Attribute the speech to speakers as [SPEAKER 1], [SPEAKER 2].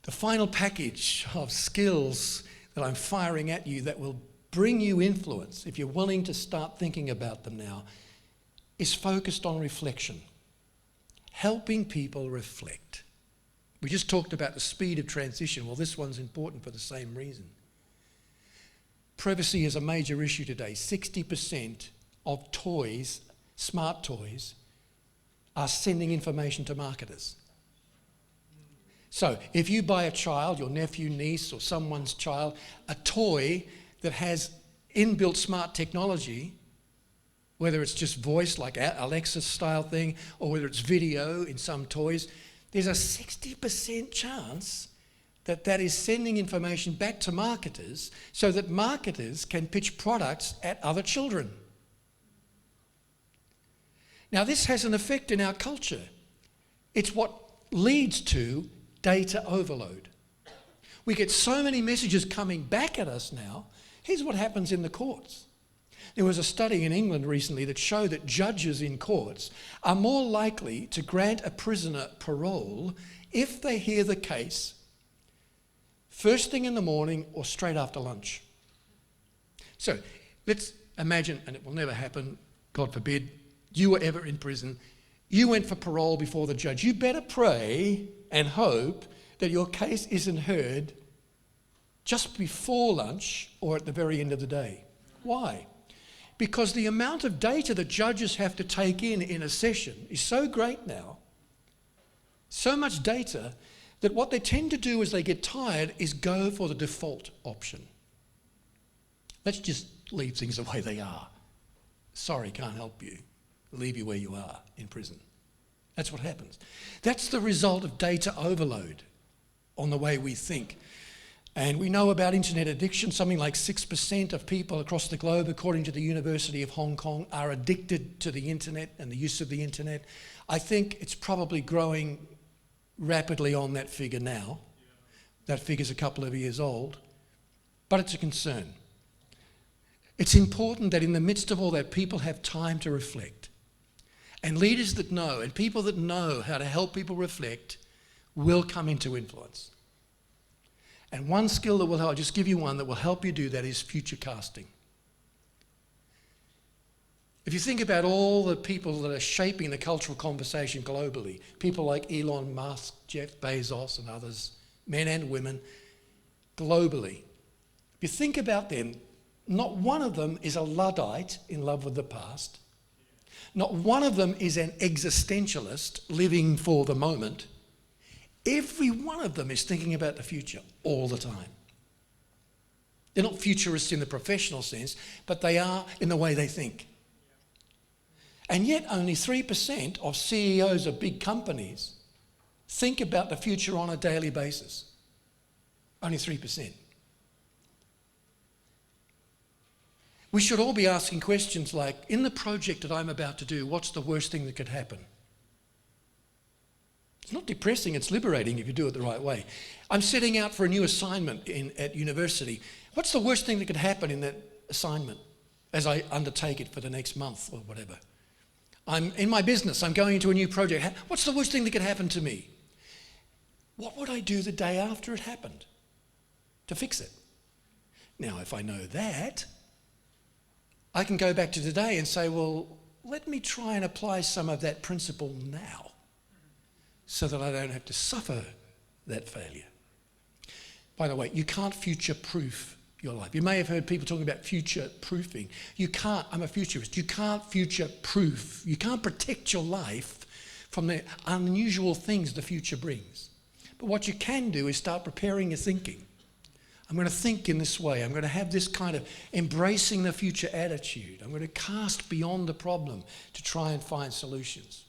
[SPEAKER 1] The final package of skills that I'm firing at you that will bring you influence, if you're willing to start thinking about them now, is focused on reflection. Helping people reflect. We just talked about the speed of transition. Well, this one's important for the same reason. Privacy is a major issue today. 60% of toys, smart toys, are sending information to marketers. So if you buy a child, your nephew, niece, or someone's child, a toy that has inbuilt smart technology, whether it's just voice like Alexa style thing, or whether it's video in some toys, there's a 60% chance that that is sending information back to marketers so that marketers can pitch products at other children. Now this has an effect in our culture. It's what leads to data overload. We get so many messages coming back at us now. Here's what happens in the courts. There was a study in England recently that showed that judges in courts are more likely to grant a prisoner parole if they hear the case first thing in the morning or straight after lunch. So let's imagine, and it will never happen, God forbid, you were ever in prison, you went for parole before the judge. You better pray and hope that your case isn't heard just before lunch or at the very end of the day. Why? Because the amount of data that judges have to take in a session is so great now, so much data, that what they tend to do as they get tired is go for the default option. Let's just leave things the way they are. Sorry, can't help you. Leave you where you are in prison. That's what happens. That's the result of data overload on the way we think. And we know about internet addiction. Something like 6% of people across the globe, according to the University of Hong Kong, are addicted to the internet and the use of the internet. I think it's probably growing rapidly on that figure now. That figure's a couple of years old, but it's a concern. It's important that in the midst of all that, people have time to reflect. And leaders that know, and people that know how to help people reflect, will come into influence. And one skill that will help, I'll just give you one that will help you do that, is future casting. If you think about all the people that are shaping the cultural conversation globally, people like Elon Musk, Jeff Bezos and others, men and women, globally, if you think about them, not one of them is a Luddite in love with the past. Not one of them is an existentialist living for the moment. Every one of them is thinking about the future all the time. They're not futurists in the professional sense, but they are in the way they think. And yet only 3% of CEOs of big companies think about the future on a daily basis. Only 3%. We should all be asking questions like, in the project that I'm about to do, what's the worst thing that could happen? It's not depressing, it's liberating if you do it the right way. I'm setting out for a new assignment at university. What's the worst thing that could happen in that assignment as I undertake it for the next month or whatever? I'm in my business, I'm going into a new project. What's the worst thing that could happen to me? What would I do the day after it happened to fix it? Now, if I know that, I can go back to today and say, well, let me try and apply some of that principle now so that I don't have to suffer that failure. By the way, you can't future-proof your life. You may have heard people talking about future-proofing. You can't, I'm a futurist, you can't future-proof. You can't protect your life from the unusual things the future brings. But what you can do is start preparing your thinking. I'm going to think in this way. I'm going to have this kind of embracing the future attitude. I'm going to cast beyond the problem to try and find solutions.